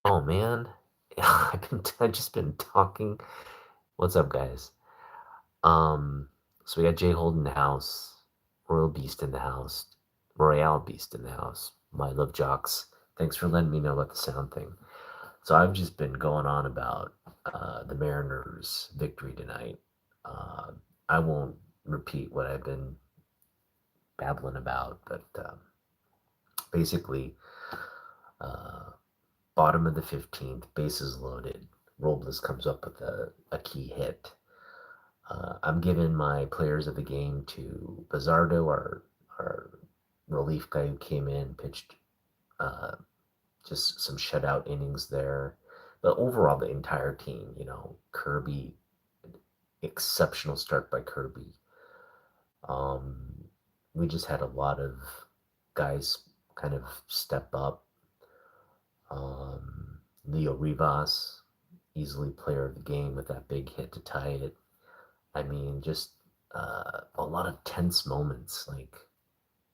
Oh man, I've just been talking. What's up, guys? Um, so we got Jay Hold in the house, Royal Beast in the house, Royale Beast in the house. My love jocks. Thanks for letting me know about the sound thing. So I've just been going on about the Mariners' victory tonight. Uh, I won't repeat what I've been babbling about, but basically, uh, bottom of the 15th, bases loaded. Robles comes up with a key hit. I'm giving my players of the game to Bazardo, our relief guy who came in, pitched uh, just some shutout innings there. But overall, the entire team, Kirby, exceptional start by Kirby. Um, we just had a lot of guys kind of step up. Leo Rivas, easily player of the game with that big hit to tie it. I mean, just a lot of tense moments, like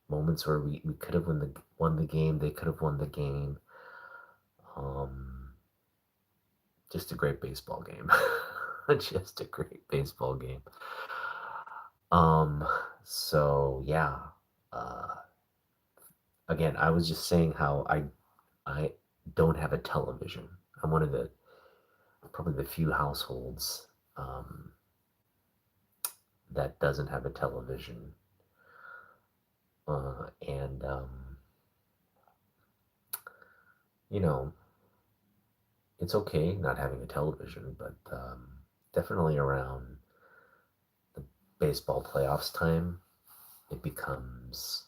moments where we could have won the game, they could have won the game. Um, just a great baseball game. Just a great baseball game. Um, so yeah. Uh, Again, I was just saying how I don't have a television. I'm one of the probably the few households that doesn't have a television. And you know, it's okay not having a television, but definitely around the baseball playoffs time, it becomes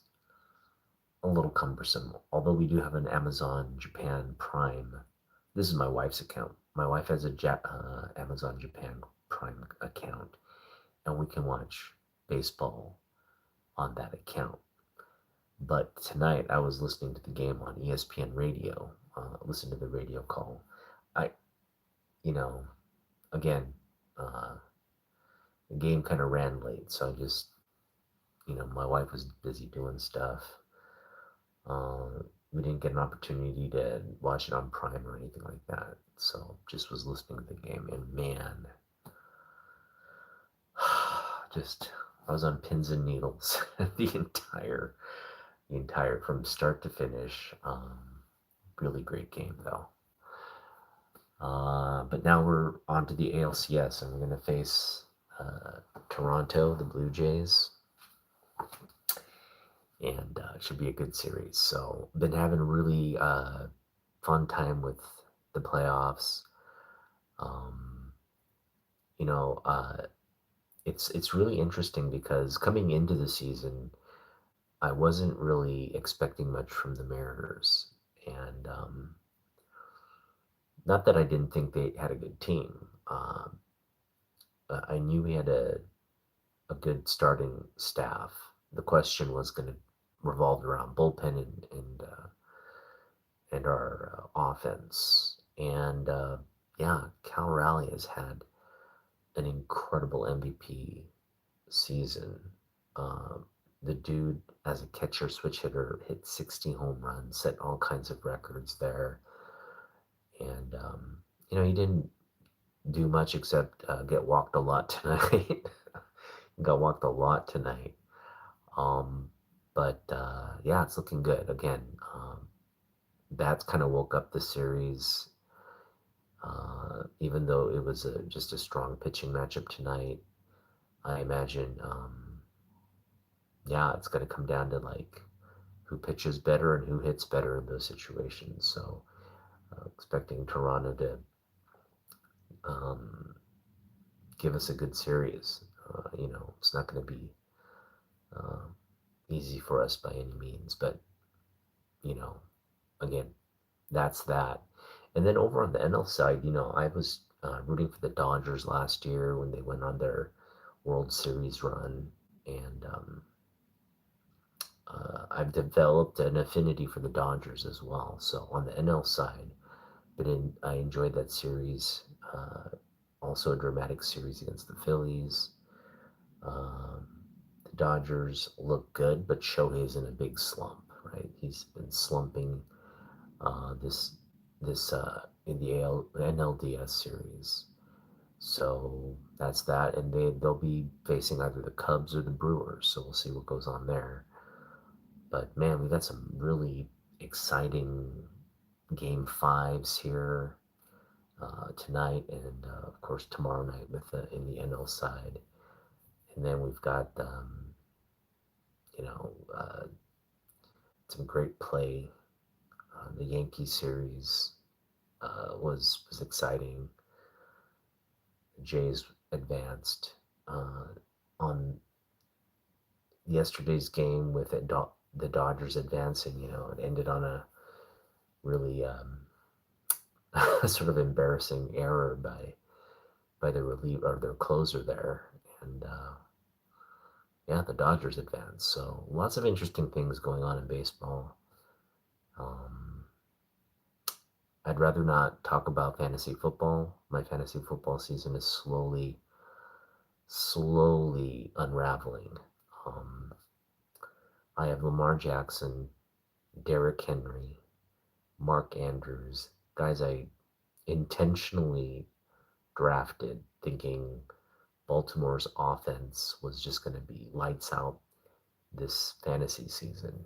a little cumbersome. Although we do have an Amazon Japan Prime. This is my wife's account. My wife has a Amazon Japan Prime account, and we can watch baseball on that account. But tonight I was listening to the game on ESPN radio, listen to the radio call. I, you know, again, uh, the game kind of ran late, so I just, my wife was busy doing stuff. We didn't get an opportunity to watch it on Prime or anything like that, so just was listening to the game, and man, just I was on pins and needles the entire from start to finish. Really great game though. But now we're on to the ALCS, and we're going to face Toronto, the Blue Jays, and it should be a good series. So, been having a really fun time with the playoffs. Um, you know, uh, it's really interesting because coming into the season, I wasn't really expecting much from the Mariners, and not that I didn't think they had a good team. I knew we had a good starting staff. The question was going to revolve around bullpen and our offense. And yeah, Cal Raleigh has had an incredible MVP season. Uh, the dude, as a catcher switch hitter, hit 60 home runs, set all kinds of records there. And, he didn't do much except get walked a lot tonight. Got walked a lot tonight. Um, but yeah, it's looking good. Again, that's kind of woke up the series. Even though it was just a strong pitching matchup tonight, I imagine, yeah, it's going to come down to like who pitches better and who hits better in those situations. So, expecting Toronto to um, give us a good series. It's not going to be uh, easy for us by any means, but you know, again, that's that. And then over on the NL side, I was rooting for the Dodgers last year when they went on their World Series run, and I've developed an affinity for the Dodgers as well. So on the NL side, I enjoyed that series. Also, a dramatic series against the Phillies. Um, the Dodgers look good, but Shohei's in a big slump, right? He's been slumping this in the NLDS series. So that's that, and they'll be facing either the Cubs or the Brewers. So we'll see what goes on there. But man, we got some really exciting game fives here tonight, and of course tomorrow night with the in the NL side. And then we've got you know some great play. The Yankee series was exciting. The Jays advanced on yesterday's game with the Dodgers advancing. It ended on a really sort of embarrassing error by their relief or their closer there, and yeah, the Dodgers advanced. So lots of interesting things going on in baseball. Um, I'd rather not talk about fantasy football. My fantasy football season is slowly unraveling. Um, I have Lamar Jackson, Derrick Henry, Mark Andrews, guys I intentionally drafted thinking Baltimore's offense was just going to be lights out this fantasy season.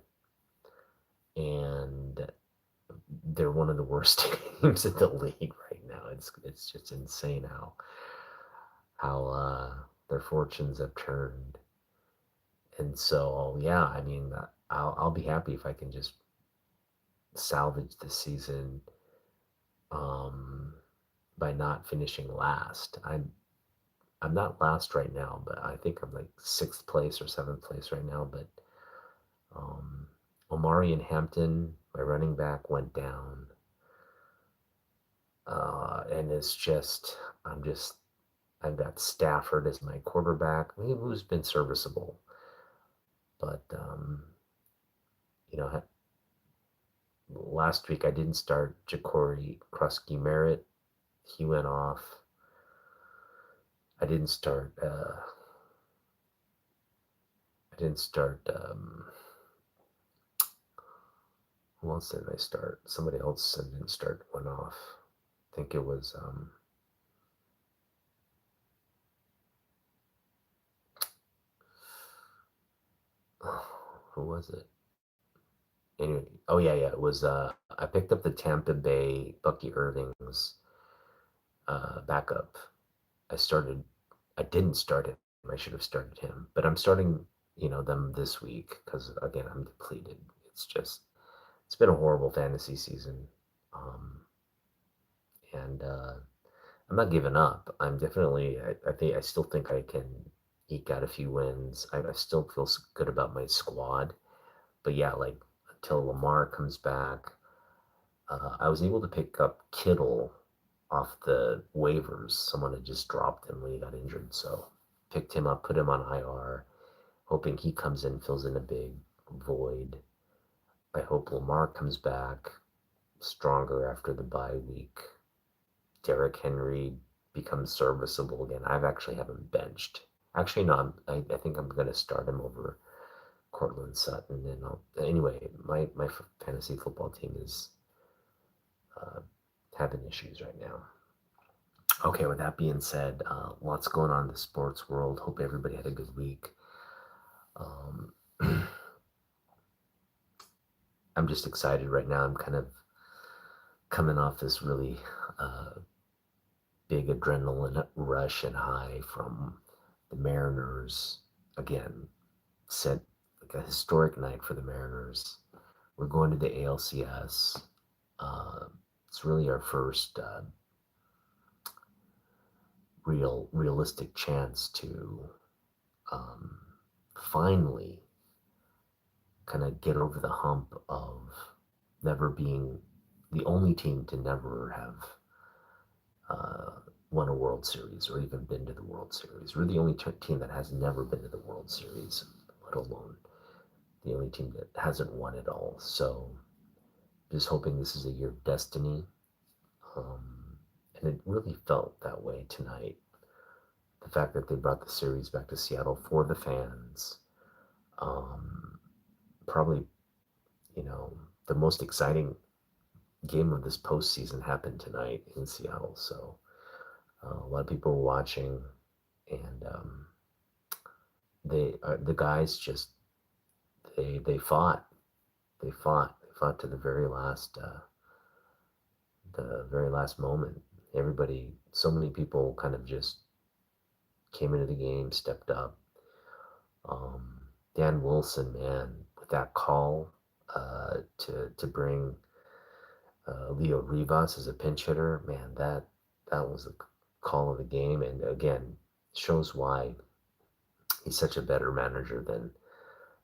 And they're one of the worst teams in the league right now. It's just insane how their fortunes have turned. And so yeah, I mean, I'll be happy if I can just salvage the season um, by not finishing last. I'm not last right now, but I think I'm like sixth place or seventh place right now. But um, Omari and Hampton, my running back, went down, and it's just I've got Stafford as my quarterback, who's been serviceable, but you know, last week I didn't start Ja'Cory Krusky Merritt. He went off. I didn't start. I didn't start. Who else did I start? Somebody else didn't start. Went off. I think it was. Who was it? Anyway, oh yeah, it was. I picked up the Tampa Bay Bucky Irving's backup. I started. I didn't start him. I should have started him, but I'm starting. Them this week because again I'm depleted. It's been a horrible fantasy season, and I'm not giving up. I'm definitely. I think I still think I can eke out a few wins. I still feel good about my squad, but yeah, like until Lamar comes back, I was able to pick up Kittle off the waivers. Someone had just dropped him when he got injured, so picked him up, put him on IR, hoping he comes in, fills in a big void. I hope Lamar comes back stronger after the bye week. Derrick Henry becomes serviceable again. I've actually have him benched. Actually, no, I think I'm going to start him over Cortland Sutton. And anyway, my fantasy football team is uh, having issues right now. Okay, with that being said, lots going on in the sports world. Hope everybody had a good week. Um, I'm just excited right now. I'm kind of coming off this really uh, big adrenaline rush and high from the Mariners. Again, set like a historic night for the Mariners. We're going to the ALCS. Uh, it's really our first realistic chance to um, finally kind of get over the hump of never being the only team to never have uh, won a World Series or even been to the World Series. We're the only team that has never been to the World Series, let alone the only team that hasn't won it all. So just hoping this is a year of destiny. And it really felt that way tonight. The fact that they brought the series back to Seattle for the fans. Um, Probably, you know, the most exciting game of this postseason happened tonight in Seattle, so a lot of people were watching, and the guys just they fought, they fought to the very last moment. Everybody, so many people, kind of just came into the game, stepped up. Dan Wilson, man, with that call to bring Leo Rivas as a pinch hitter, man, that was the call of the game, and again, shows why he's such a better manager than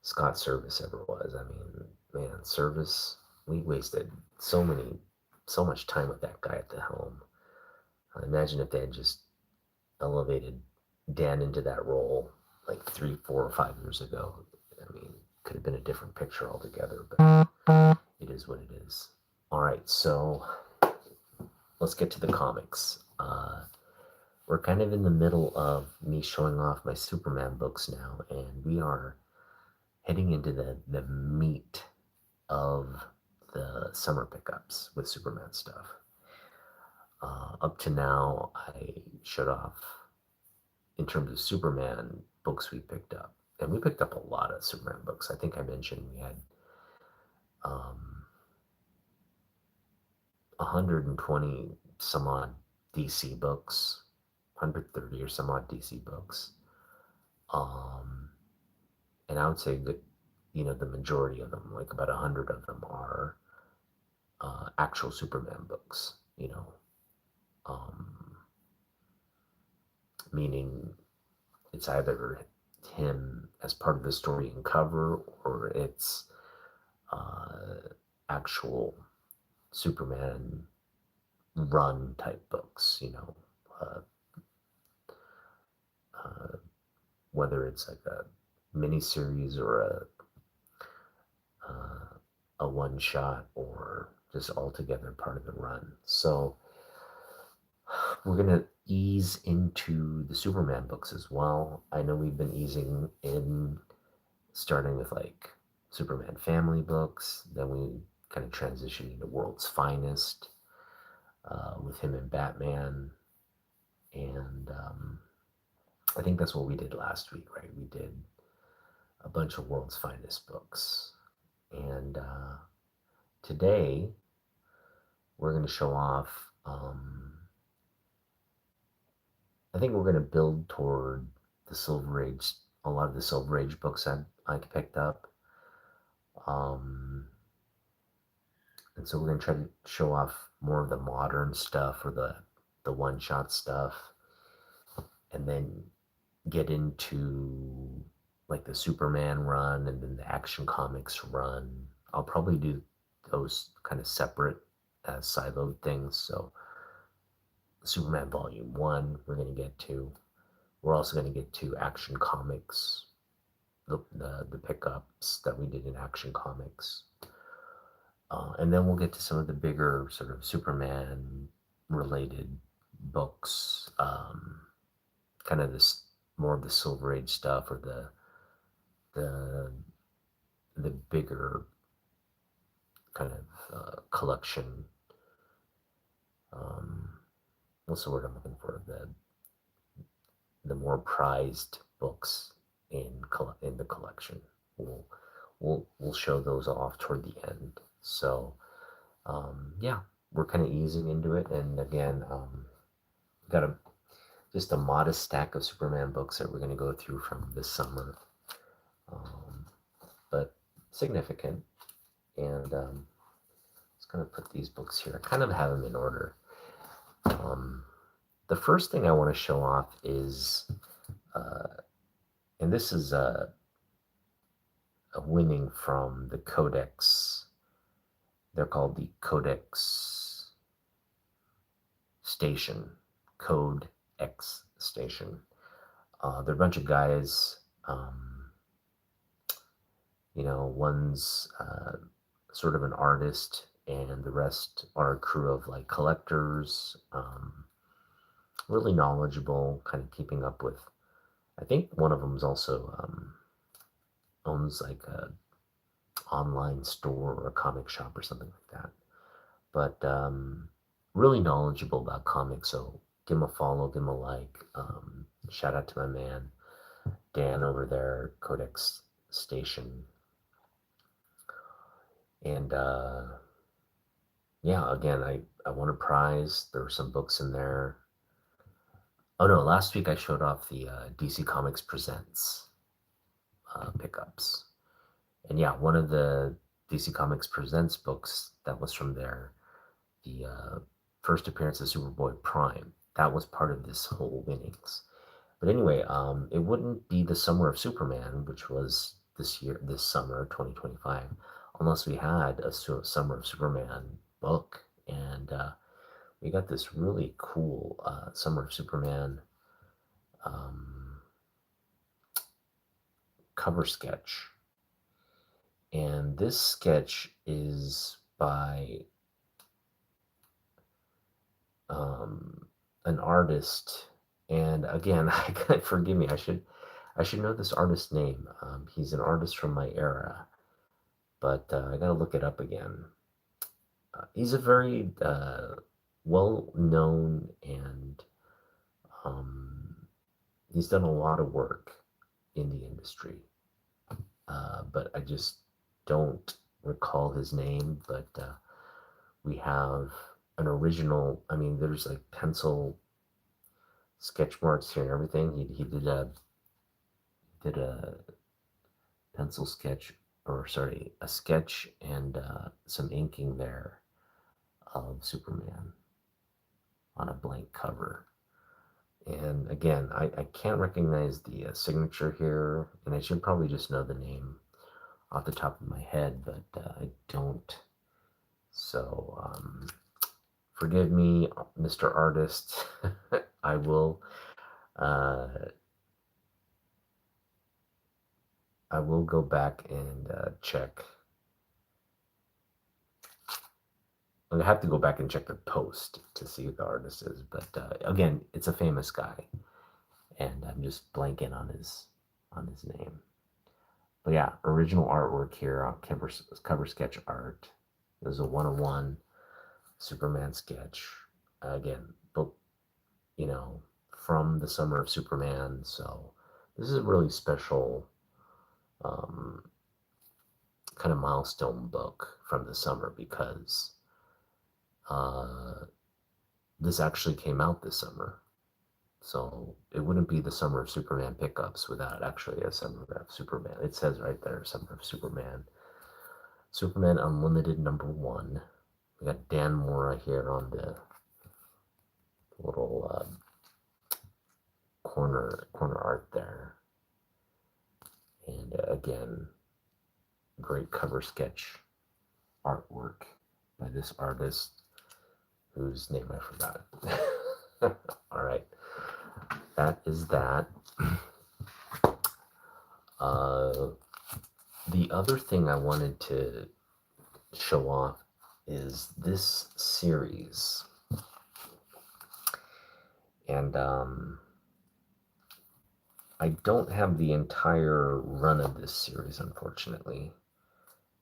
Scott Service ever was. I mean, man, Service, we wasted so much time with that guy at the helm. Imagine if they had just elevated Dan into that role like 3, 4, or 5 years ago. I mean, could have been a different picture altogether, but it is what it is. All right, so let's get to the comics. We're kind of in the middle of me showing off my Superman books now, and we are heading into the meat of the summer pickups with Superman stuff. Up to now, I showed off in terms of Superman books we picked up. And we picked up a lot of Superman books. I think I mentioned we had um, 120 some odd DC books, 130 or some odd DC books. Um, and I would say that, the majority of them, like about 100 of them, are actual Superman books, um, meaning it's either him as part of the story and cover, or it's actual Superman run type books, uh, uh, whether it's like a mini series or a one shot or just altogether part of the run. So we're going to ease into the Superman books as well. I know we've been easing in, starting with like Superman family books. Then we kind of transition into World's Finest with him and Batman. And I think that's what we did last week, right? We did a bunch of World's Finest books. And today we're going to show off. I think we're going to build toward the Silver Age, a lot of the Silver Age books I picked up. And so we're going to try to show off more of the modern stuff or the one-shot stuff, and then get into like the Superman run and then the Action Comics run. I'll probably do those kind of separate as siloed things. So Superman Volume 1 we're going to get to. We're also going to get to Action Comics, the pickups that we did in Action Comics. And then we'll get to some of the bigger sort of Superman related books, kind of this more of the Silver Age stuff, or the bigger kind of collection. What's the word I'm looking for? The more prized books in the collection. We'll show those off toward the end. So yeah, we're kind of easing into it, and again, got just a modest stack of Superman books that we're going to go through from this summer, but significant. And just going to put these books here. I kind of have them in order. The first thing I want to show off is, and this is a winning from the Codex. They're called the Codex Station, Code X Station. They're a bunch of guys. One's sort of an artist, and the rest are a crew of like collectors, really knowledgeable, kind of keeping up with. I think one of them is also owns like a online store or a comic shop or something like that. but really knowledgeable about comics. So give him a follow, give him a like. Shout out to my man Dan over there, Codex Station, and yeah, again, I won a prize. There were some books in there. Oh no, last week I showed off the DC Comics Presents pickups. And yeah, one of the DC Comics Presents books that was from there, the first appearance of Superboy Prime, that was part of this whole winnings. But anyway, it wouldn't be the Summer of Superman, which was this summer, 2025, unless we had a Summer of Superman book. And we got this really cool Summer of Superman um, cover sketch. And this sketch is by an artist. And again, forgive me, I should know this artist's name. He's an artist from my era, but I gotta look it up again. He's a very well known, and um, he's done a lot of work in the industry. But I just don't recall his name. But we have an original. I mean, there's like pencil sketch marks here and everything. He did a pencil sketch, or sorry, a sketch and some inking there of Superman on a blank cover. And again, I can't recognize the signature here, and I should probably just know the name off the top of my head, but I don't. So forgive me, Mr. Artist. I will. Uh, I will go back and check. I have to go back and check the post to see who the artist is. But again, it's a famous guy, and I'm just blanking on his name. But yeah, original artwork here on cover sketch art. There's a 101 Superman sketch. Again, book, from the Summer of Superman. So this is a really special um, kind of milestone book from the summer, because this actually came out this summer. So it wouldn't be the Summer of Superman pickups without actually a Summer of Superman. It says right there, Summer of Superman. Superman Unlimited #1. We got Dan Mora here on the little corner art there. And again, great cover sketch artwork by this artist whose name I forgot. All right, that is that. The other thing I wanted to show off is this series. And I don't have the entire run of this series, unfortunately,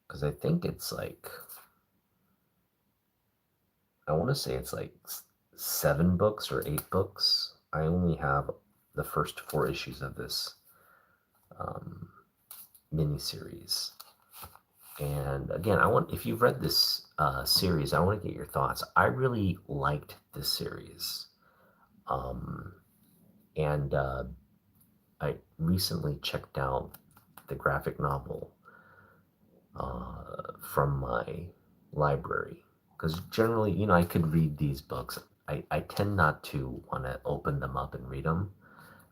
because I think it's like, I want to say it's like 7 books or 8 books. I only have the first 4 issues of this miniseries. And again, if you've read this series, I want to get your thoughts. I really liked this series. And I recently checked out the graphic novel from my library, because generally, I could read these books. I tend not to want to open them up and read them,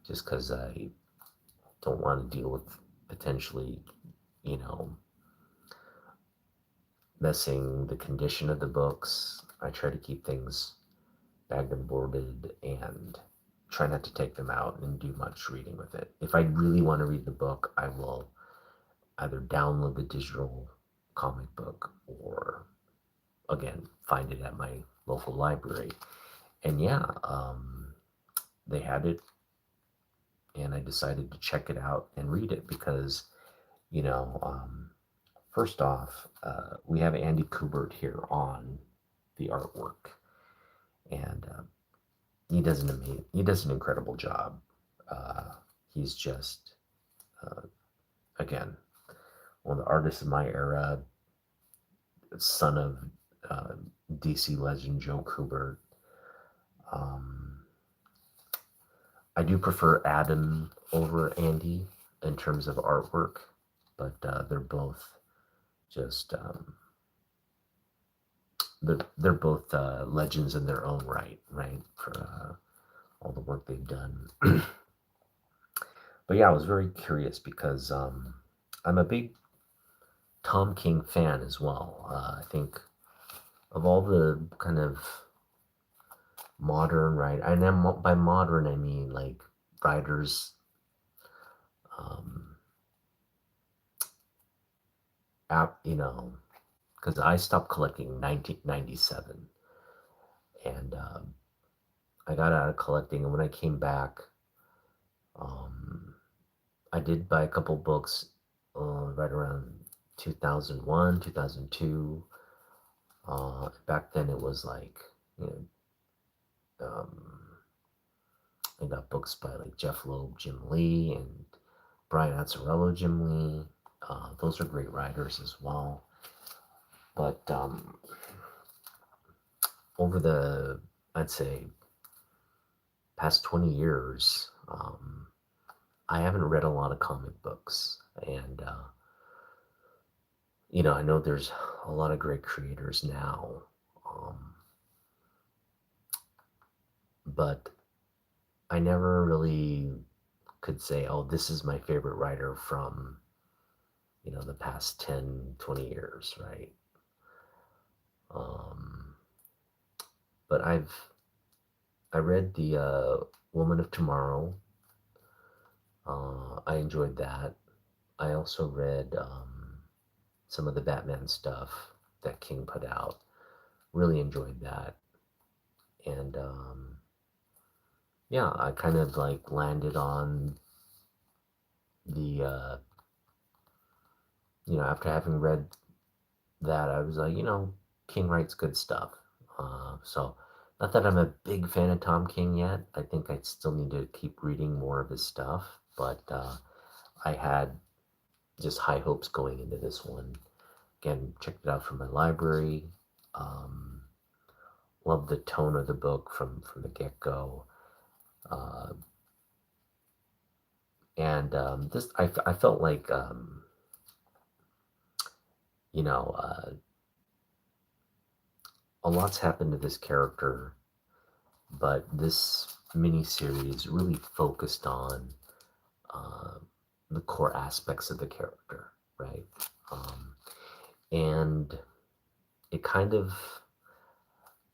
just because I don't want to deal with potentially, messing the condition of the books. I try to keep things bagged and boarded and try not to take them out and do much reading with it. If I really want to read the book, I will either download the digital comic book or, again, find it at my local library. And yeah, they had it, and I decided to check it out and read it because, first off, we have Andy Kubert here on the artwork, and he does an incredible job. He's just uh, again one of the artists of my era, son of uh, DC legend Joe Kubert. Um, I do prefer Adam over Andy in terms of artwork, but they're both just they're both legends in their own right, right? For all the work they've done. But yeah, I was very curious because I'm a big Tom King fan as well. I think of all the kind of modern right, and then by modern I mean like writers, um, because I stopped collecting 1997, and I got out of collecting, and when I came back, um, I did buy a couple books right around 2001, 2002. Back then it was like, you um, I got books by like Jeff Loeb, Jim Lee, and Brian Azzarello, Jim Lee. Those are great writers as well. But over the, I'd say, past 20 years, I haven't read a lot of comic books. And, I know there's a lot of great creators now. Um, but I never really could say, oh, this is my favorite writer from, the past 10, 20 years, right? Um, but I read the Woman of Tomorrow. I enjoyed that. I also read some of the Batman stuff that King put out. Really enjoyed that. And yeah, I kind of like landed on the, after having read that, I was like, King writes good stuff. So, not that I'm a big fan of Tom King yet. I think I still need to keep reading more of his stuff. But I had just high hopes going into this one. Again, checked it out from my library. Um, Loved the tone of the book from the get go. Uh, and this, I felt like, you know, uh, a lot's happened to this character, but this miniseries really focused on uh, the core aspects of the character, right? Um, and it kind of,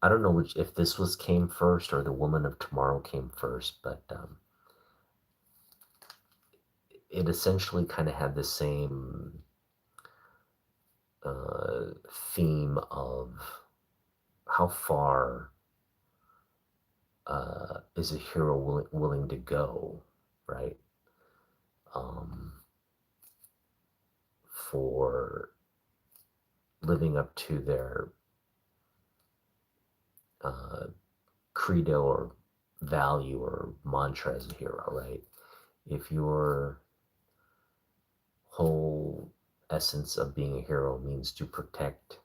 I don't know which, if this was came first or the Woman of Tomorrow came first, but it essentially kind of had the same theme of how far is a hero willing to go, right? Um, for living up to their uh, credo or value or mantra as a hero, right? If your whole essence of being a hero means to protect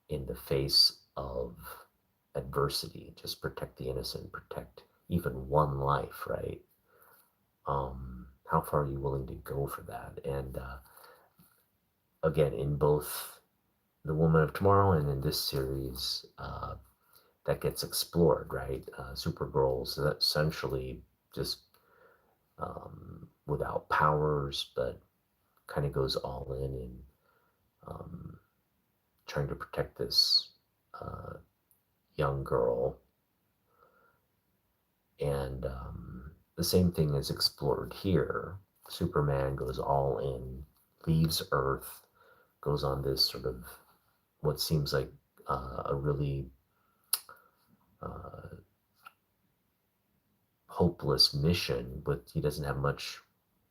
in the face of adversity, just protect the innocent, protect even one life, right? How far are you willing to go for that? And again, in both The Woman of Tomorrow and in this series, that gets explored, right? Supergirl's essentially just without powers, but kind of goes all in um, trying to protect this uh, young girl. And the same thing is explored here. Superman goes all in, leaves Earth, goes on this sort of what seems like a really uh, hopeless mission, but he doesn't have much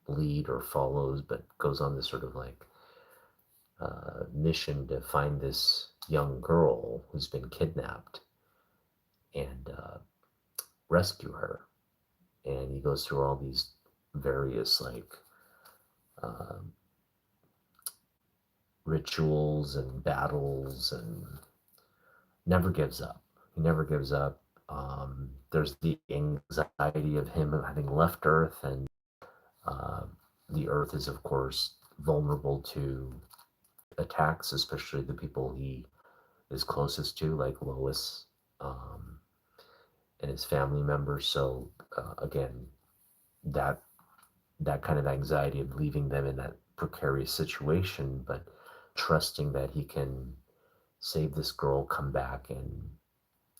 lead or follows, but goes on this sort of like mission to find this young girl who's been kidnapped and rescue her. And he goes through all these various like uh, rituals and battles and never gives up. He never gives up. There's the anxiety of him having left Earth, and uh, the Earth is, of course, vulnerable to attacks, especially the people he is closest to, like Lois um, and his family members. So again, that that kind of anxiety of leaving them in that precarious situation, but trusting that he can save this girl, come back, and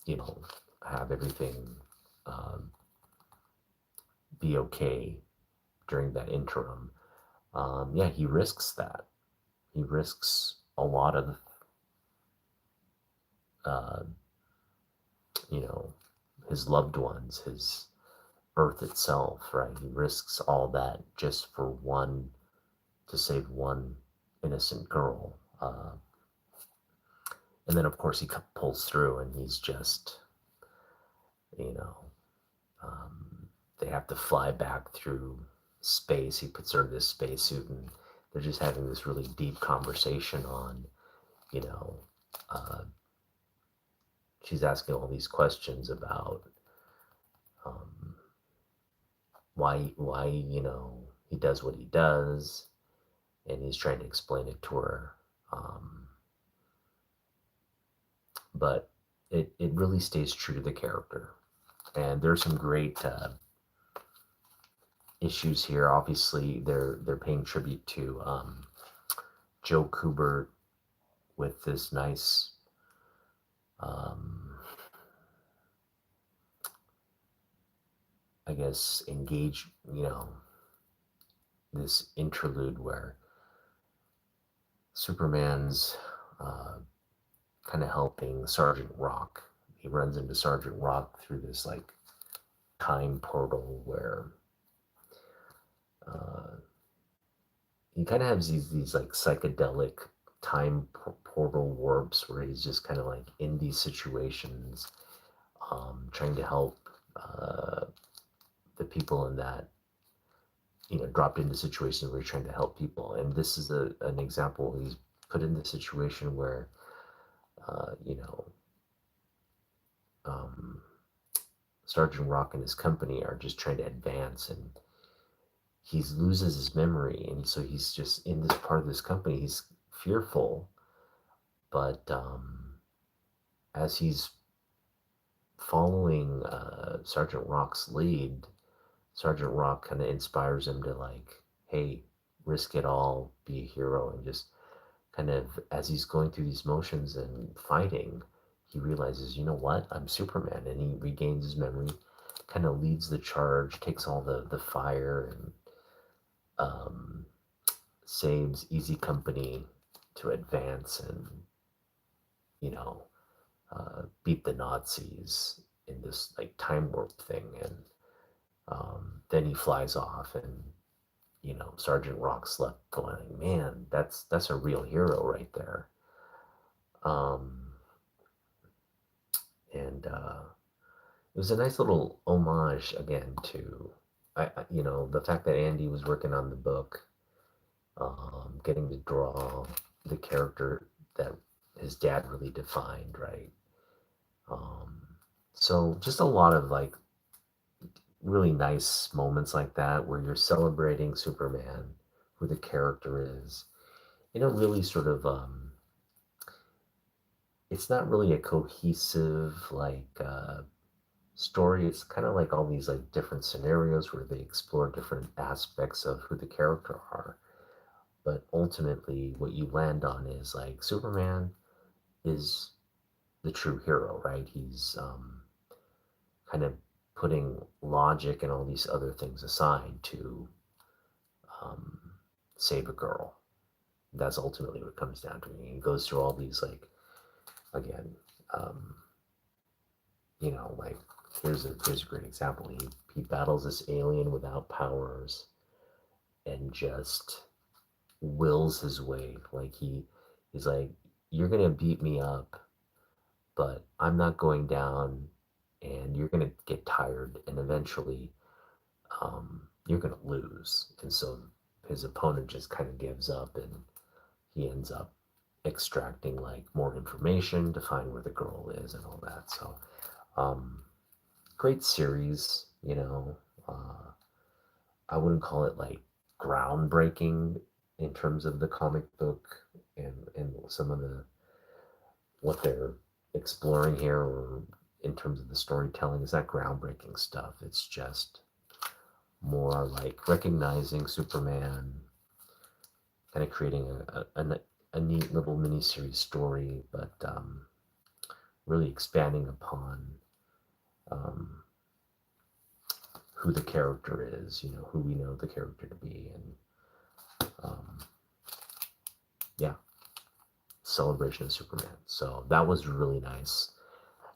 you know have everything um, be okay during that interim. Yeah, he risks that. He risks a lot of uh, you know his loved ones, his Earth itself, right? He risks all that just for one to save one innocent girl. And then, of course, he pulls through, and he's just, you know, um, they have to fly back through space. He puts her in this spacesuit, and they're just having this really deep conversation on, you know, uh, she's asking all these questions about um, why, he does what he does, and he's trying to explain it to her. Um, but it really stays true to the character. And there's some great issues here. Obviously, they're paying tribute to Joe Kubert with this nice, um, I guess, engage. This interlude where Superman's kind of helping Sergeant Rock. He runs into Sergeant Rock through this like time portal where uh, he kind of has these like psychedelic time portal warps where he's just kind of like in these situations, trying to help uh, the people in that dropped into situations where he's trying to help people. And this is an example. He's put in the situation where uh, you know um, Sergeant Rock and his company are just trying to advance, and he loses his memory, and so he's just in this part of this company. He's fearful, but as he's following Sergeant Rock's lead, Sergeant Rock kind of inspires him to like, hey, risk it all, be a hero, and just kind of as he's going through these motions and fighting, he realizes, you know what, I'm Superman, and he regains his memory, kind of leads the charge, takes all the fire, and um, saves Easy Company to advance and you know beat the Nazis in this like time warp thing, and then he flies off, and Sergeant Rock's left going, man, that's a real hero right there. Um, and it was a nice little homage again to, the fact that Andy was working on the book, getting to draw the character that his dad really defined, right? Um, so just a lot of like really nice moments like that where you're celebrating Superman, who the character is, in a really sort of it's not really a cohesive like story. It's kind of like all these like different scenarios where they explore different aspects of who the character are. But ultimately, what you land on is like Superman is the true hero, right? He's kind of putting logic and all these other things aside to um, save a girl. That's ultimately what it comes down to. He goes through all these like again, um, like here's a great example. He battles this alien without powers and just wills his way. Like he's like, you're gonna beat me up, but I'm not going down, and you're gonna get tired, and eventually you're gonna lose. And so his opponent just kind of gives up, and he ends up extracting like more information to find where the girl is and all that. So um, great series, you know. I wouldn't call it like groundbreaking in terms of the comic book and some of the what they're exploring here, or in terms of the storytelling. Is that groundbreaking stuff? It's just more like recognizing Superman, kind of creating a neat little miniseries story, but really expanding upon um, who the character is, you know, who we know the character to be, and um, yeah, celebration of Superman. So that was really nice.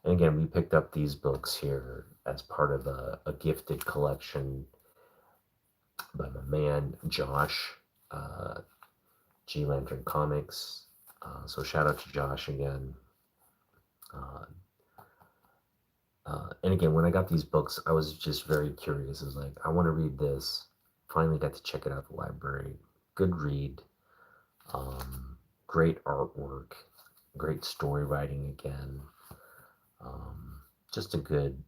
And again, we picked up these books here as part of a gifted collection by my man Josh, uh, G Lantern Comics. So shout out to Josh again. Uh, and again, when I got these books, I was just very curious. I was like, I want to read this. Finally got to check it out at the library. Good read. Um, Great artwork. Great story writing again. Um, just a good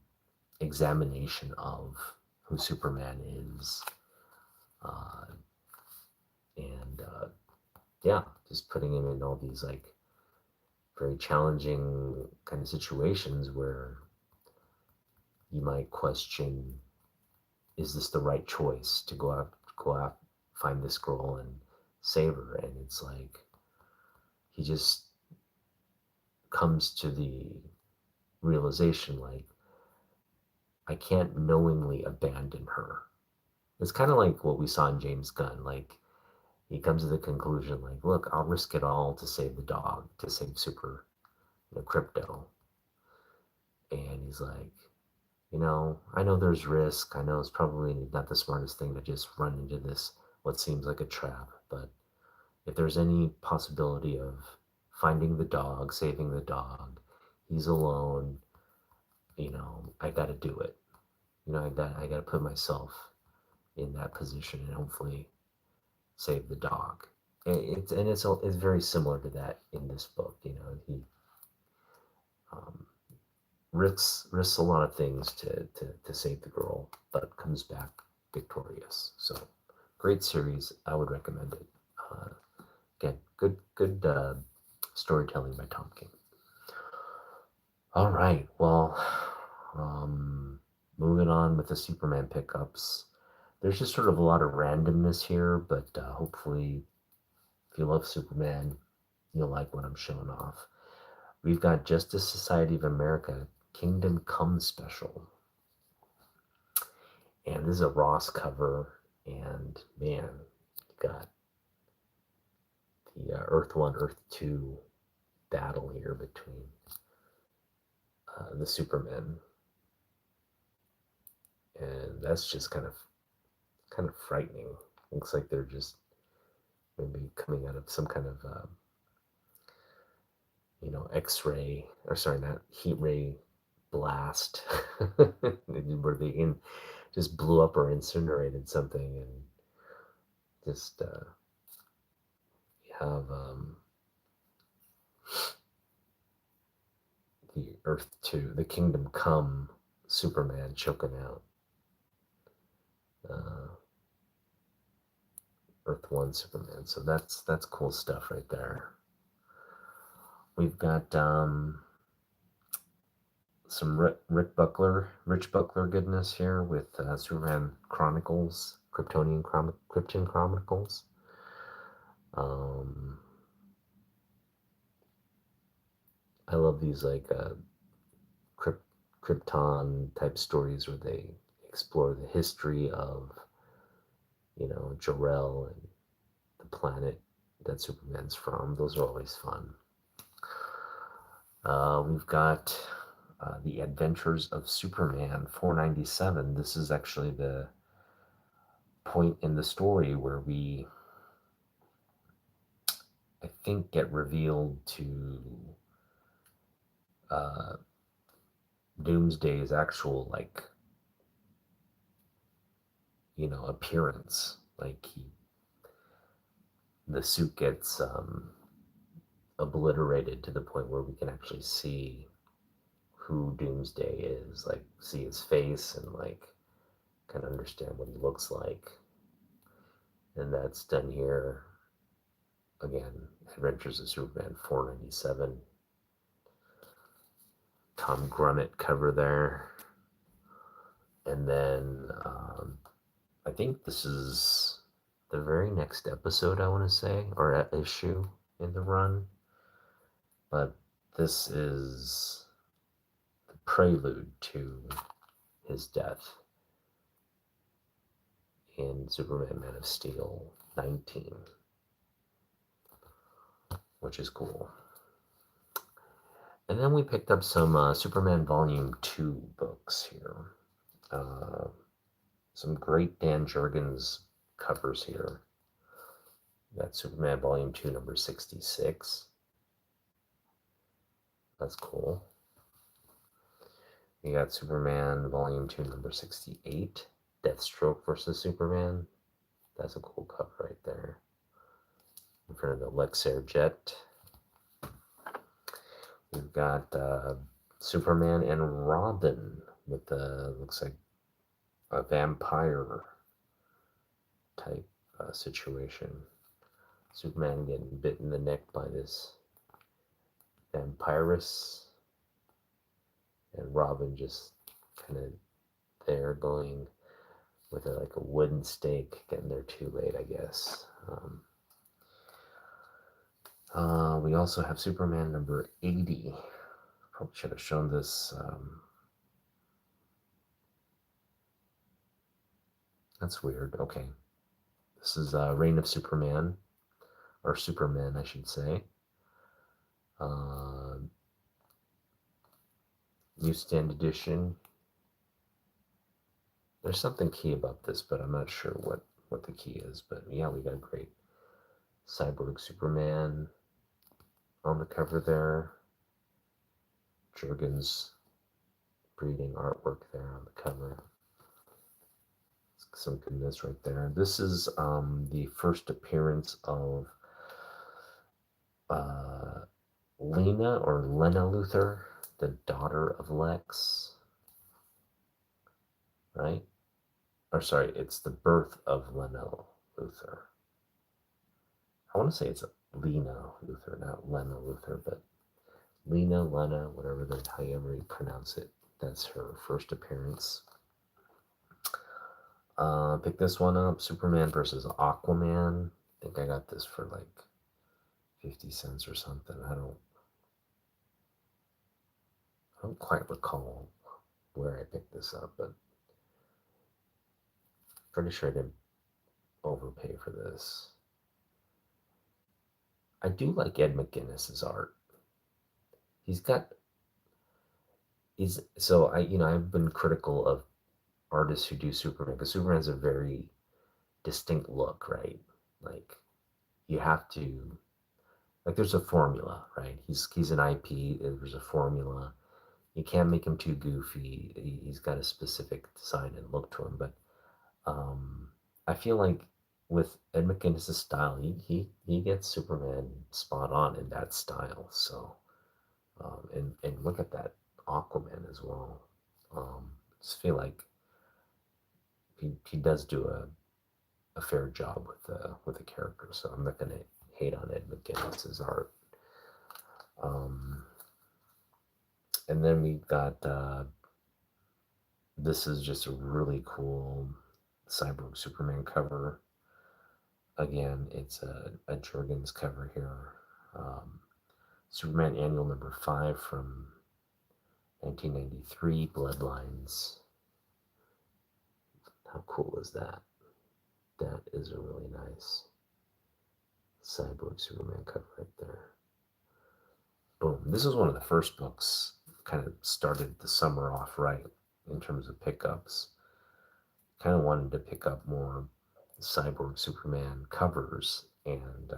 examination of who Superman is. Uh, and yeah, just putting him in all these like very challenging kind of situations where you might question, is this the right choice to go out, find this girl and save her? And it's like he just comes to the realization like, I can't knowingly abandon her. It's kind of like what we saw in James Gunn. Like he comes to the conclusion like, look, I'll risk it all to save the dog, to save Super, Crypto. And he's like, I know there's risk. I know it's probably not the smartest thing to just run into this, what seems like a trap. But if there's any possibility of finding the dog, saving the dog, he's alone, I got to do it. I got to put myself in that position and hopefully save the dog. It's very similar to that in this book. He um, risks a lot of things to save the girl, but comes back victorious. So great series. I would recommend it. Again, good storytelling by Tom King. All right, well, moving on with the Superman pickups. There's just sort of a lot of randomness here, but hopefully, if you love Superman, you'll like what I'm showing off. We've got Justice Society of America Kingdom Come special. And this is a Ross cover, and man, you got the Earth 1, Earth 2 battle here between the Supermen. And that's just kind of frightening. Looks like they're just maybe coming out of some kind of X-ray, or sorry, not heat ray blast, where they just blew up or incinerated something, and just have the Earth 2, the Kingdom Come Superman choking out Earth 1 Superman. So that's cool stuff right there. We've got some Rich Buckler goodness here with Superman Chronicles, Krypton Chronicles. I love these like Krypton type stories where they explore the history of Jor-El and the planet that Superman's from. Those are always fun. We've got The Adventures of Superman 497. This is actually the point in the story where I think, get revealed to uh, Doomsday's actual, like, appearance. Like, the suit gets obliterated to the point where we can actually see who Doomsday is, like see his face and like kind of understand what he looks like. And that's done here again. Adventures of Superman 497. Tom Grummett cover there. And then I think this is the very next episode, I want to say, or issue in the run. But this is the prelude to his death in Superman Man of Steel 19, which is cool. And then we picked up some Superman Volume 2 books here. Some great Dan Jurgens covers here. Got Superman Volume 2, number 66. That's cool. You got Superman Volume 2, number 68. Deathstroke versus Superman. That's a cool cover right there. In front of the Lexair jet. We've got Superman and Robin with the, looks like a vampire type situation. Superman getting bit in the neck by this vampirus, and Robin just kind of there going with like a wooden stake, getting there too late, I guess. We also have Superman number 80. Probably should have shown this. That's weird. Okay. This is Reign of Superman, or Superman, I should say. Newsstand edition. There's something key about this, but I'm not sure what the key is. But yeah, we got a great Cyborg Superman on the cover there. Jurgens breeding artwork there on the cover. Some goodness right there. This is the first appearance of Lena or Lena Luthor, the daughter of Lex, right? Or sorry, it's the birth of Lena Luthor. I want to say it's Lena Luthor, not Lena Luthor, but Lena, whatever, however you pronounce it. That's her first appearance. Pick this one up, Superman versus Aquaman. I think I got this for like 50 cents or something. I don't quite recall where I picked this up, but pretty sure I didn't overpay for this. I do like Ed McGuinness's art. I've been critical of artists who do Superman, because Superman has a very distinct look, right? Like, you have to, like, there's a formula, right? He's an IP, there's a formula. You can't make him too goofy. He's got a specific design and look to him, but I feel like with Ed McGuinness' style, he gets Superman spot on in that style. So, and look at that Aquaman as well. Just feel like he does do a fair job with the character. So I'm not gonna hate on Ed McGuinness' art. And then we've got this is just a really cool Cyborg Superman cover. Again, it's a Jurgens cover here. Superman Annual number 5 from 1993, Bloodlines. How cool is that? That is a really nice Cyborg Superman cover right there. Boom. This is one of the first books, kind of started the summer off right in terms of pickups. Kind of wanted to pick up more Cyborg Superman covers, and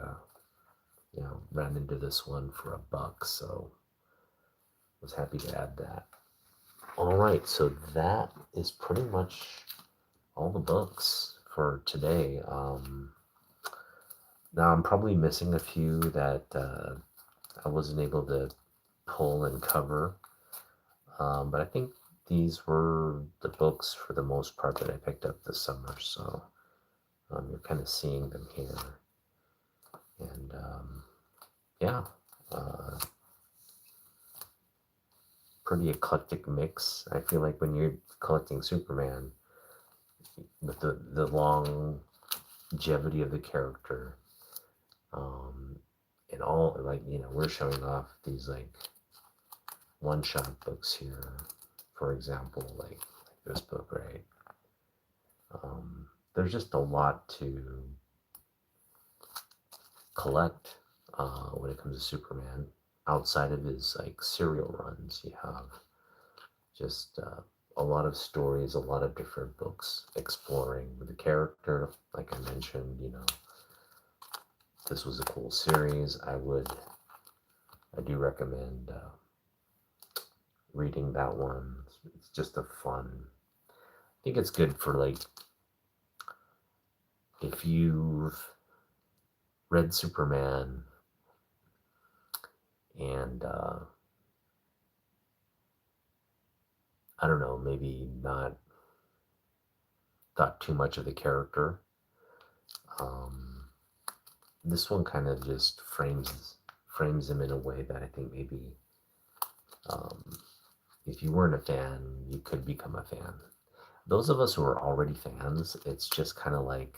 ran into this one for $1, so was happy to add that. All right, so that is pretty much all the books for today. Now I'm probably missing a few that I wasn't able to pull and cover, but I think these were the books for the most part that I picked up this summer. So you're kind of seeing them here, and yeah, uh, pretty eclectic mix. I feel like when you're collecting Superman, with the longevity of the character, um, and all, like, we're showing off these like one-shot books here, for example, like this book, right? There's just a lot to collect when it comes to Superman. Outside of his like serial runs, you have just a lot of stories, a lot of different books exploring the character. Like I mentioned, this was a cool series. I do recommend reading that one. It's just a fun. I think it's good for, like, if you've read Superman and I don't know, maybe not thought too much of the character. Um, this one kind of just frames him in a way that I think maybe um, if you weren't a fan, you could become a fan. Those of us who are already fans, it's just kind of like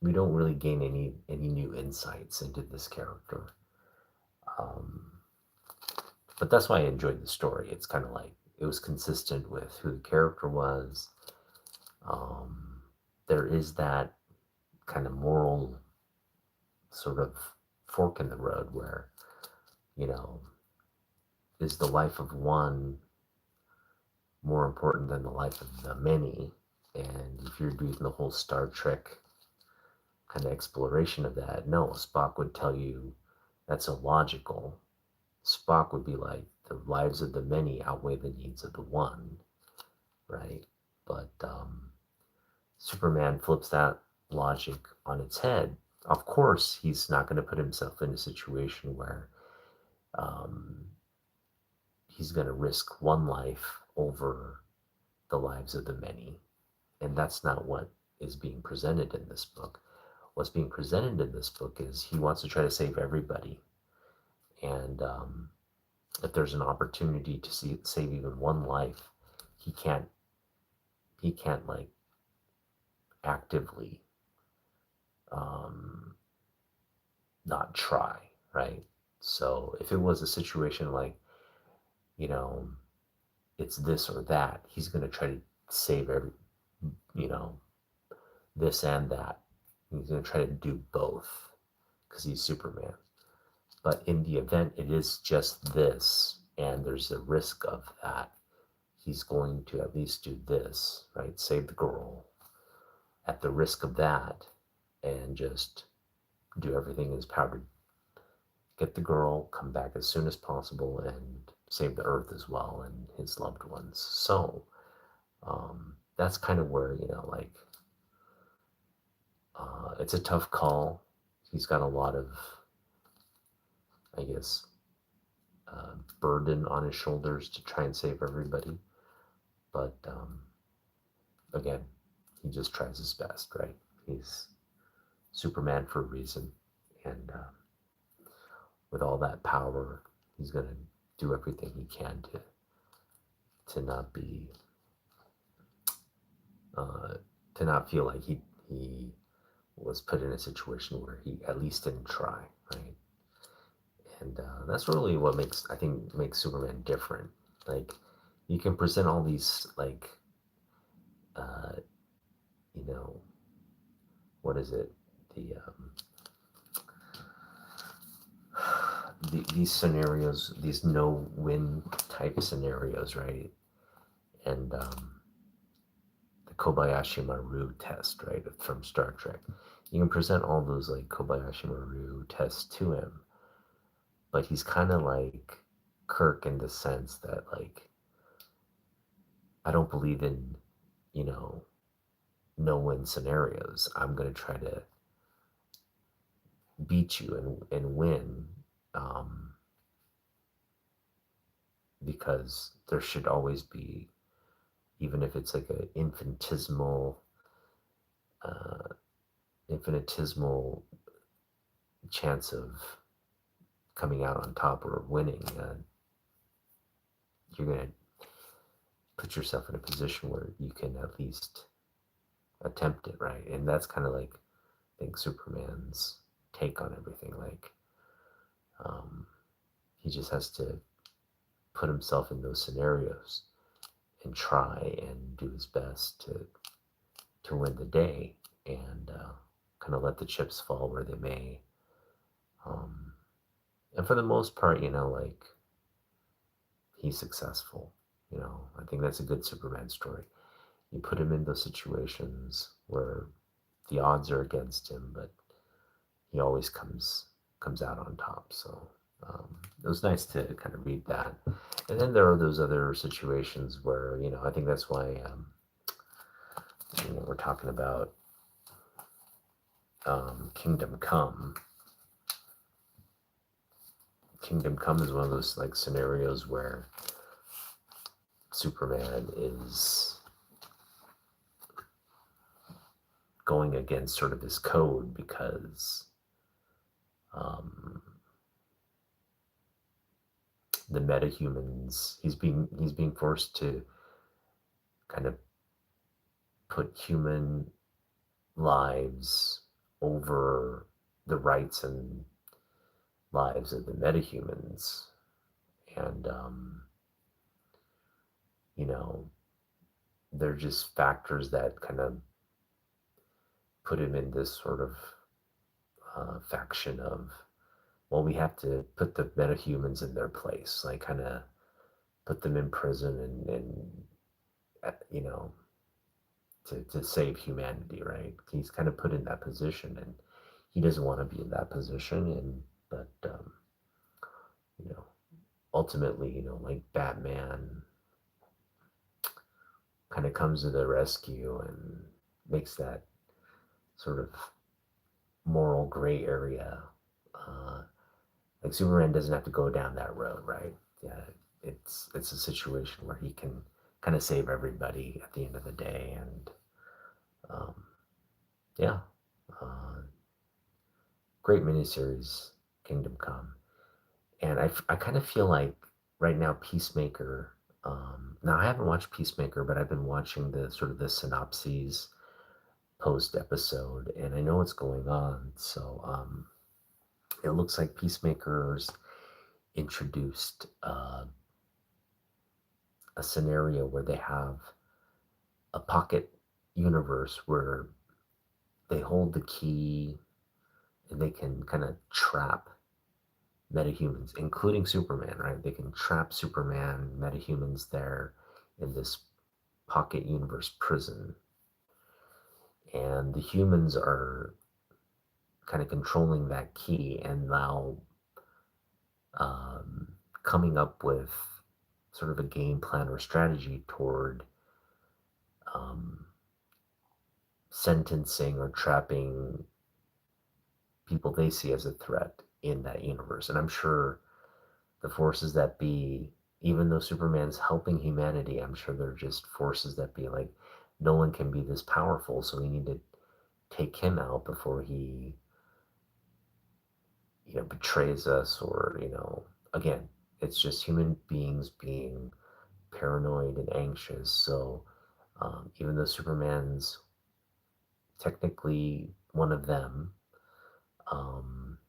we don't really gain any new insights into this character. Um, but that's why I enjoyed the story. It's kind of like it was consistent with who the character was. Um, there is that kind of moral sort of fork in the road where, you know, is the life of one more important than the life of the many? And if you're doing the whole Star Trek kind of exploration of that, no, Spock would tell you that's illogical. Spock would be like, the lives of the many outweigh the needs of the one, right? But Superman flips that logic on its head. Of course, he's not going to put himself in a situation where um, he's going to risk one life over the lives of the many. And that's not what is being presented in this book. What's being presented in this book is he wants to try to save everybody. And if there's an opportunity to save even one life, he can't like actively um, not try, right? So if it was a situation like, you know, it's this or that, he's going to try to save every, you know, this and that. He's going to try to do both because he's Superman. But in the event it is just this, and there's a risk of that, he's going to at least do this, right? Save the girl at the risk of that, and just do everything in his power to get the girl, come back as soon as possible, and save the earth as well and his loved ones. So that's kind of where, like, it's a tough call. He's got a lot of, I guess, burden on his shoulders to try and save everybody. But again, he just tries his best, right? He's Superman for a reason. And with all that power, he's going to do everything he can to not be, to not feel like he was put in a situation where he at least didn't try, right? And that's really what makes Superman different. Like, you can present all these, like, uh, you know, what is it? These scenarios, these no-win type scenarios, right? And the Kobayashi Maru test, right, from Star Trek. You can present all those like Kobayashi Maru tests to him, but he's kind of like Kirk in the sense that like I don't believe in, you know, no win scenarios. I'm gonna try to beat you and win, um, because there should always be, even if it's like an uh, infinitesimal chance of coming out on top or winning, you're gonna put yourself in a position where you can at least attempt it, right? And that's kind of like I think Superman's take on everything. Like um, he just has to put himself in those scenarios and try and do his best to win the day and kind of let the chips fall where they may. Um, and for the most part, like he's successful. I think that's a good Superman story. You put him in those situations where the odds are against him, but he always comes out on top. So it was nice to kind of read that. And then there are those other situations where I think that's why we're talking about Kingdom Come. Kingdom Come is one of those like scenarios where Superman is going against sort of his code because um, the metahumans he's being forced to kind of put human lives over the rights and lives of the metahumans, and you know they're just factors that kind of put him in this sort of faction of, well, we have to put the metahumans in their place, like kind of put them in prison and you know to save humanity, right? He's kind of put in that position, and he doesn't want to be in that position, and but you know ultimately, like Batman kind of comes to the rescue and makes that sort of moral gray area. Uh, like Superman doesn't have to go down that road, right? Yeah, it's a situation where he can kind of save everybody at the end of the day, and um, yeah, uh, great miniseries, Kingdom Come, and I kind of feel like right now Peacemaker. Now I haven't watched Peacemaker, but I've been watching the sort of the synopses post episode, and I know what's going on. So it looks like Peacemaker's introduced a scenario where they have a pocket universe where they hold the key and they can kind of trap metahumans, including Superman, right? They can trap Superman, metahumans there in this pocket universe prison. And the humans are kind of controlling that key and now um, coming up with sort of a game plan or strategy toward um, sentencing or trapping people they see as a threat in that universe. And I'm sure the forces that be, even though Superman's helping humanity, I'm sure they're just forces that be like, no one can be this powerful, so we need to take him out before he, betrays us or, again, it's just human beings being paranoid and anxious. So even though Superman's technically one of them,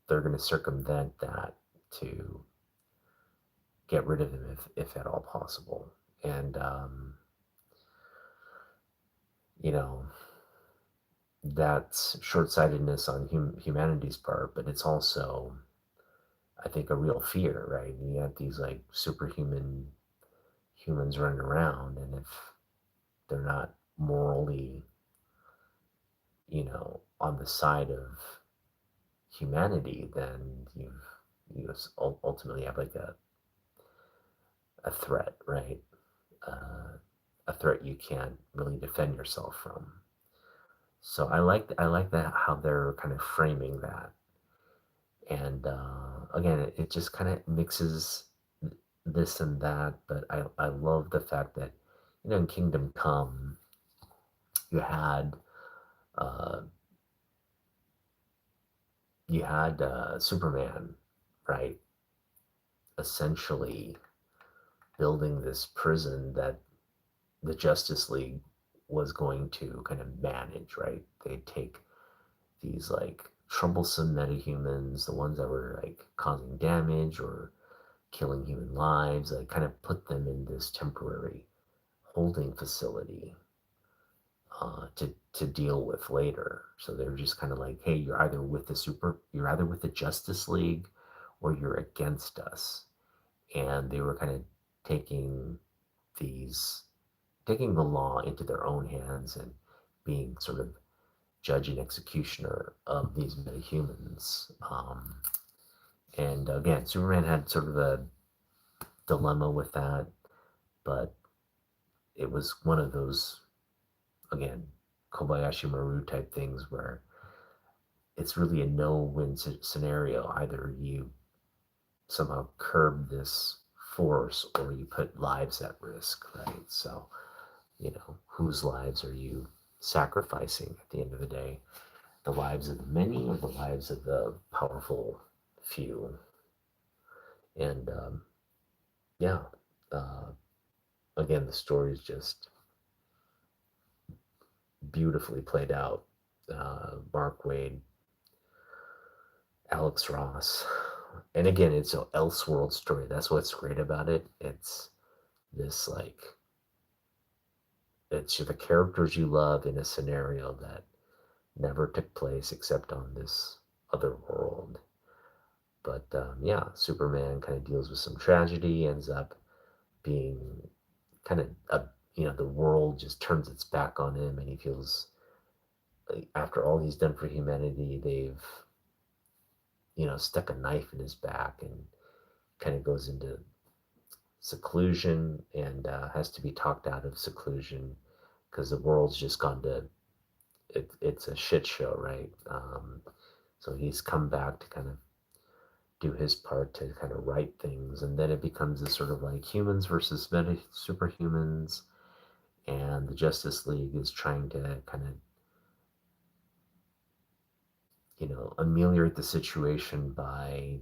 they're going to circumvent that to get rid of him if at all possible. And, you know, that's short sightedness on humanity's part, but it's also, I think, a real fear, right? And you have these like superhuman humans running around, and if they're not morally on the side of humanity, then ultimately have like a threat, right? Uh, a threat you can't really defend yourself from. So I like that how they're kind of framing that, and again, it just kind of mixes this and that. But I love the fact that in Kingdom Come you had uh, Superman, right? Essentially building this prison that the Justice League was going to kind of manage, right? They take these like troublesome metahumans, the ones that were like causing damage or killing human lives, like kind of put them in this temporary holding facility to deal with later. So they're just kind of like, hey, you're either with the Justice League or you're against us. And they were kind of taking these taking the law into their own hands and being sort of judge and executioner of these metahumans. And again, Superman had sort of a dilemma with that, but it was one of those, again, Kobayashi Maru type things where it's really a no-win scenario. Either you somehow curb this force or you put lives at risk, right? So, whose lives are you sacrificing at the end of the day? The lives of the many or the lives of the powerful few? And yeah, uh, again, the story is just beautifully played out. Mark Wade, Alex Ross, and again, it's an Elseworld story. That's what's great about it. It's this like it's the characters you love in a scenario that never took place except on this other world. But yeah, Superman kind of deals with some tragedy, ends up being kind of the world just turns its back on him, and he feels like after all he's done for humanity, they've stuck a knife in his back, and kind of goes into seclusion and has to be talked out of seclusion because the world's just gone to it's a shit show, right? So he's come back to kind of do his part to kind of right things, and then it becomes this sort of like humans versus superhumans, and the Justice League is trying to kind of ameliorate the situation by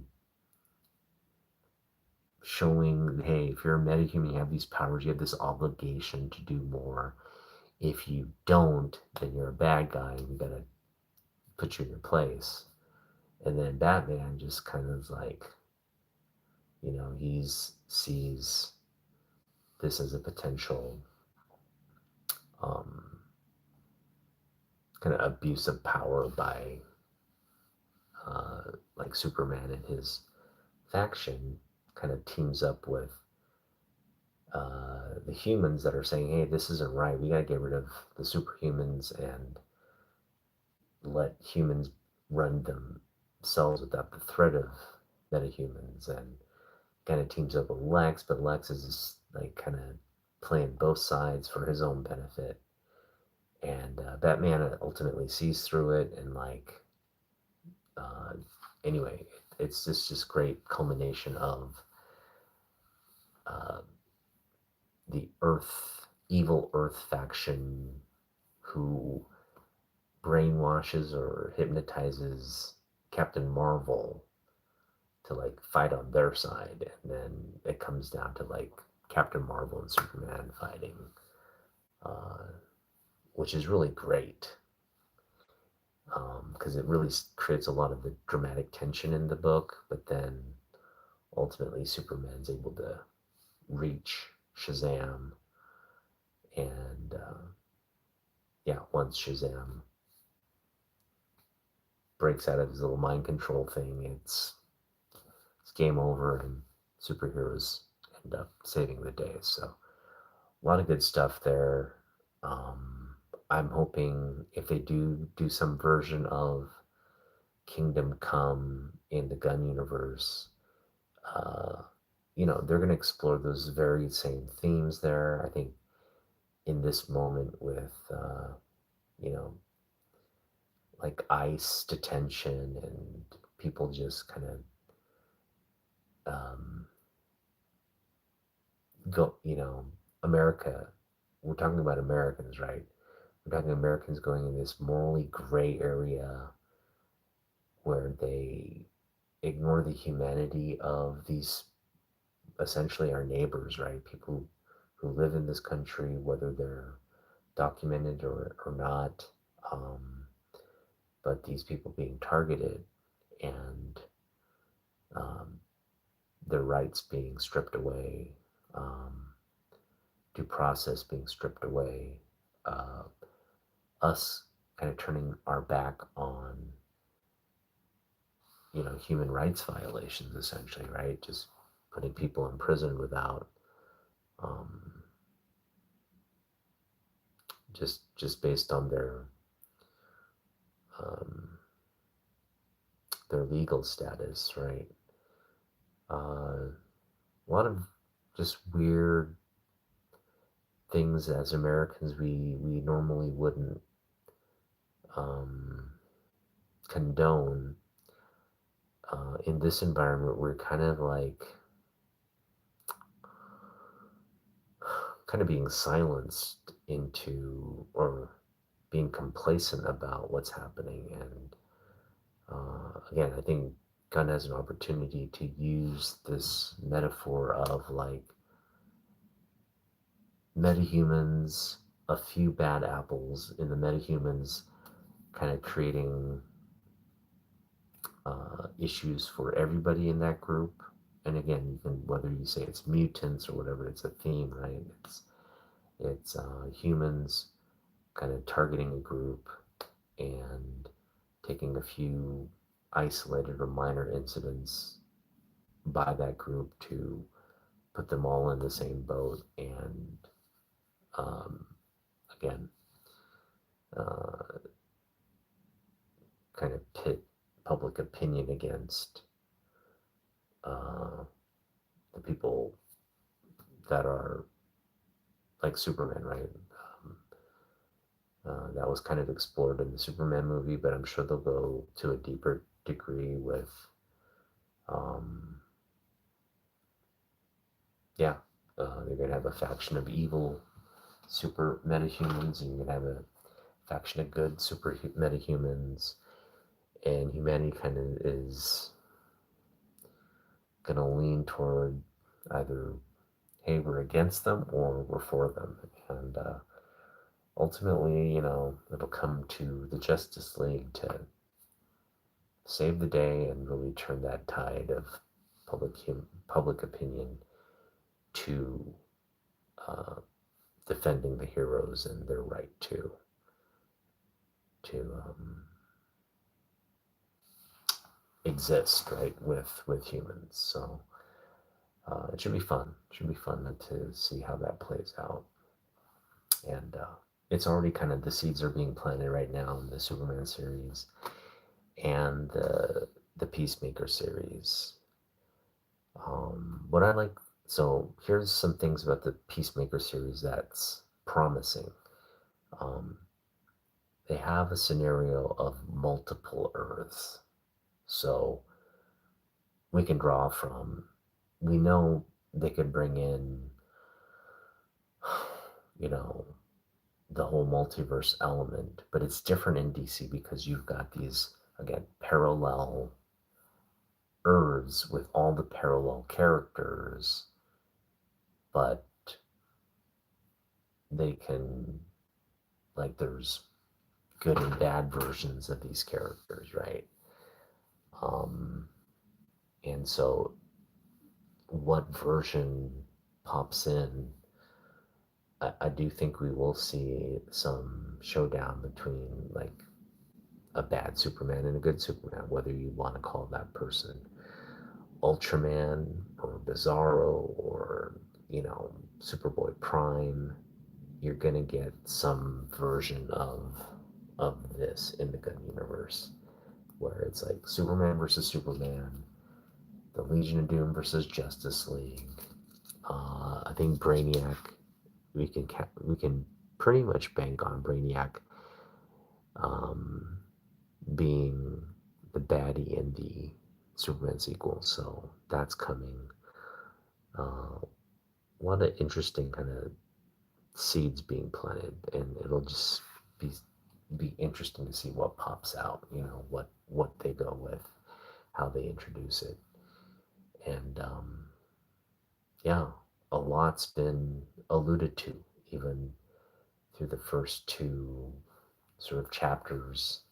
showing, hey, if you're a metahuman, you have these powers, you have this obligation to do more. If you don't, then you're a bad guy, and we gotta put you in your place. And then Batman just kind of like, he's sees this as a potential um, kind of abuse of power by like Superman and his faction kind of teams up with the humans that are saying, hey, this isn't right. We got to get rid of the superhumans and let humans run themselves without the threat of metahumans. And kind of teams up with Lex, but Lex is just like kind of playing both sides for his own benefit. And Batman ultimately sees through it, and like, uh, anyway, it's just great culmination of uh, the evil Earth faction who brainwashes or hypnotizes Captain Marvel to like fight on their side, and then it comes down to like Captain Marvel and Superman fighting, uh, which is really great because it really creates a lot of the dramatic tension in the book. But then ultimately, Superman's able to reach Shazam, and yeah, once Shazam breaks out of his little mind control thing, it's game over, and superheroes end up saving the day. So a lot of good stuff there. Um, I'm hoping if they do some version of Kingdom Come in the gun universe, uh, they're going to explore those very same themes there. I think in this moment with, you know, like ICE detention and people just kind of um, go, America, we're talking about Americans, right? We're talking Americans going in this morally gray area where they ignore the humanity of these essentially our neighbors, right? People who live in this country, whether they're documented or not, um, but these people being targeted and um, their rights being stripped away, um, due process being stripped away, uh, us kind of turning our back on, human rights violations, essentially, right? Just putting people in prison without, um, just based on um, their legal status, right? A lot of just weird things as Americans we normally wouldn't um, condone. In this environment, we're kind of being silenced into or being complacent about what's happening. And again, I think Gunn has an opportunity to use this metaphor of like metahumans, a few bad apples in the metahumans, kind of creating issues for everybody in that group. And again, you can whether you say it's mutants or whatever, it's a theme, right? It's humans kind of targeting a group and taking a few isolated or minor incidents by that group to put them all in the same boat and um, again uh, kind of pit public opinion against uh, the people that are like Superman, right? That was kind of explored in the Superman movie, but I'm sure they'll go to a deeper degree with, um, yeah, they're going to have a faction of evil super metahumans, and you're going to have a faction of good super metahumans, and humanity kind of is going to lean toward either, hey, we're against them or we're for them. And ultimately, it'll come to the Justice League to save the day and really turn that tide of public opinion to uh, defending the heroes and their right to exist right with humans. So it should be fun. It should be fun to see how that plays out. And it's already kind of the seeds are being planted right now in the Superman series and the Peacemaker series. What I like, so here's some things about the Peacemaker series that's promising. Um, they have a scenario of multiple Earths. So we can draw from, we know they could bring in, you know, the whole multiverse element, but it's different in DC because you've got these, again, parallel Earths with all the parallel characters, but they can, like, there's good and bad versions of these characters, right? Um, and so what version pops in, I do think we will see some showdown between like a bad Superman and a good Superman, whether you want to call that person Ultraman or Bizarro or, Superboy Prime. you're gonna get some version of this in the gun universe, where it's like Superman versus Superman, the Legion of Doom versus Justice League. I think Brainiac, we can pretty much bank on Brainiac um, being the baddie in the Superman sequel. So that's coming. A lot of interesting kind of seeds being planted, and it'll just be be interesting to see what pops out. What they go with, how they introduce it, and yeah, a lot's been alluded to even through the first two sort of chapters.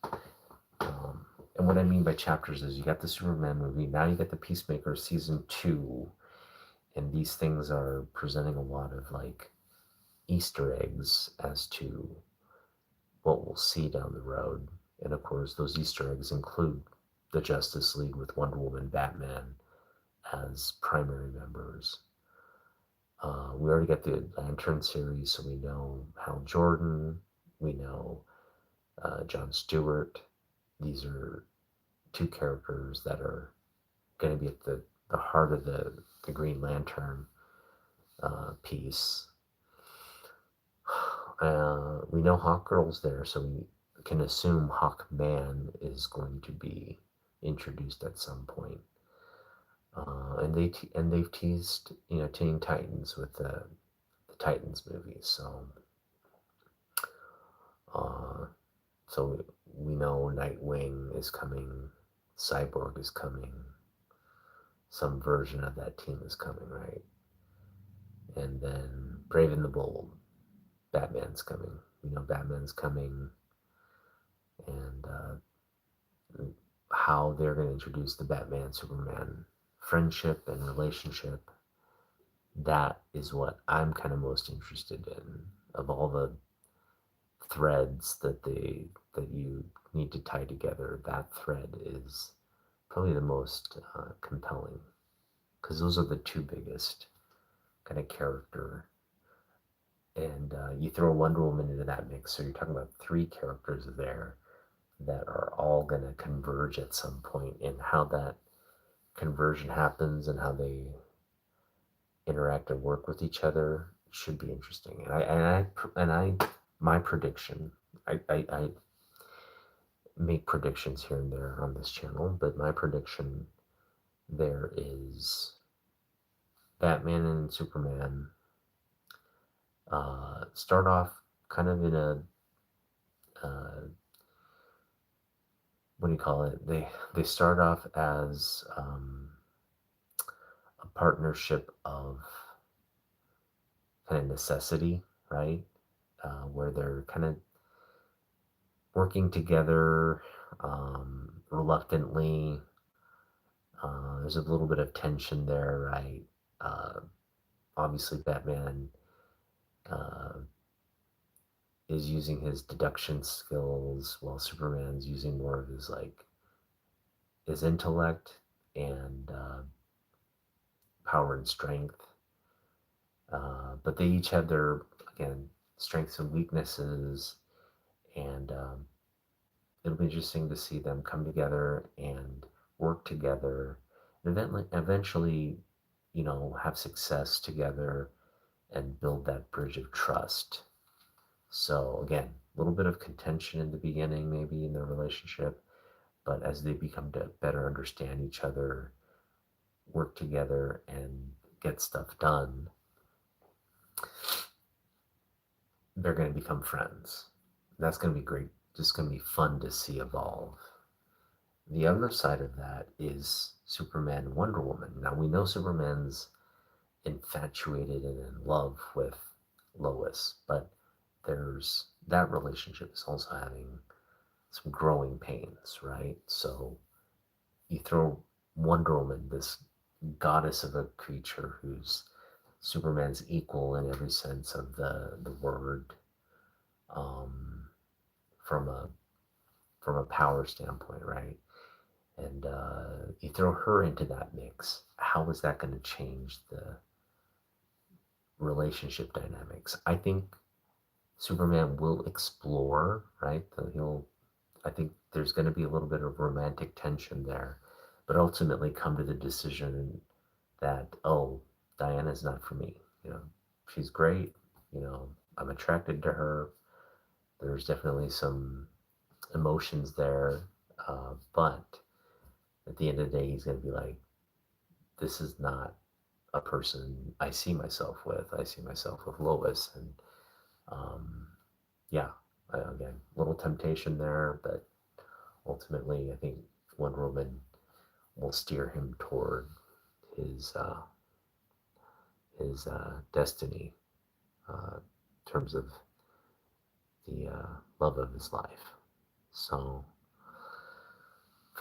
Um, and what I mean by chapters is you got the Superman movie, now you get the Peacemaker season two, and these things are presenting a lot of like Easter eggs as to what we'll see down the road. And of course, those Easter eggs include the Justice League with Wonder Woman, Batman as primary members. We already got the Lantern series, so we know Hal Jordan, we know John Stewart. These are two characters that are going to be at the heart of the Green Lantern piece. We know Hawkgirl's there, so we can assume Hawkman is going to be introduced at some point. And they've teased Teen Titans with the Titans movie, uh, so we know Nightwing is coming, Cyborg is coming, some version of that team is coming, right? And then Brave and the Bold, Batman's coming. We know Batman's coming, and how they're going to introduce the Batman Superman friendship and relationship. That is what I'm kind of most interested in of all the threads that you need to tie together. That thread is probably the most compelling because those are the two biggest kind of character. And you throw Wonder Woman into that mix, so you're talking about three characters there that are all going to converge at some point, and how that conversion happens and how they interact and work with each other should be interesting. And I my prediction, I make predictions here and there on this channel, but my prediction there is Batman and Superman start off kind of in a uh, what do you call it? They start off as a partnership of kind of necessity, right? Where they're kind of working together reluctantly. There's a little bit of tension there, right? Uh, Obviously, Batman uh, is using his deduction skills while Superman's using more of his his intellect and power and strength. But they each have their, again, strengths and weaknesses, and it'll be interesting to see them come together and work together, and eventually, have success together and build that bridge of trust. So again, a little bit of contention in the beginning, maybe in their relationship, but as they become to better understand each other, work together, and get stuff done, they're going to become friends. That's going to be great. Just going to be fun to see evolve. The other side of that is Superman and Wonder Woman. Now we know Superman's infatuated and in love with Lois, but there's that relationship is also having some growing pains, right? So you throw Wonder Woman, this goddess of a creature who's Superman's equal in every sense of the word, um, from a power standpoint, right? And you throw her into that mix. How is that going to change the relationship dynamics? I think Superman will explore, right? I think there's going to be a little bit of romantic tension there, but ultimately come to the decision that, oh, Diana's not for me. You know, she's great. I'm attracted to her. There's definitely some emotions there, but at the end of the day, he's going to be like, this is not a person I see myself with. I see myself with Lois, and um, yeah, again, little temptation there, but ultimately, I think Wonder Woman will steer him toward his uh, his destiny, in terms of the love of his life. So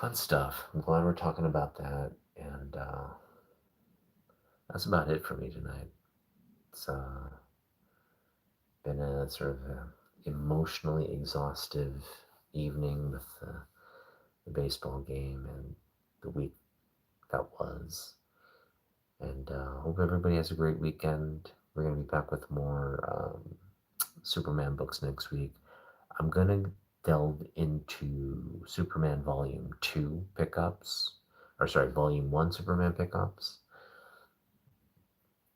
fun stuff. I'm glad we're talking about that, and that's about it for me tonight. It's been a sort of emotionally exhaustive evening with the baseball game and the week that was. And hope everybody has a great weekend. We're going to be back with more Superman books next week. I'm going to delve into Superman Volume 2 pickups, or sorry, Volume 1 Superman pickups.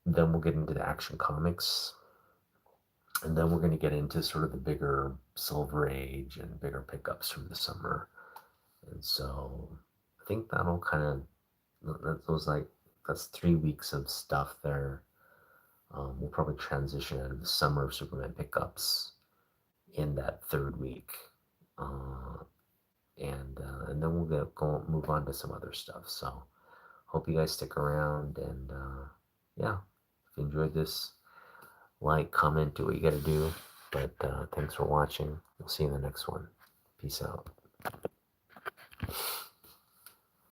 Then we'll get into the Action Comics. And then we're going to get into sort of the bigger Silver Age and bigger pickups from the summer. And so I think that'll kind of, that's 3 weeks of stuff there. We'll probably transition out of the summer of Superman pickups in that third week, uh, and then we'll move on to some other stuff. So hope you guys stick around, and yeah, if you enjoyed this, like, comment, do what you got to do. But thanks for watching. We'll see you in the next one. Peace out.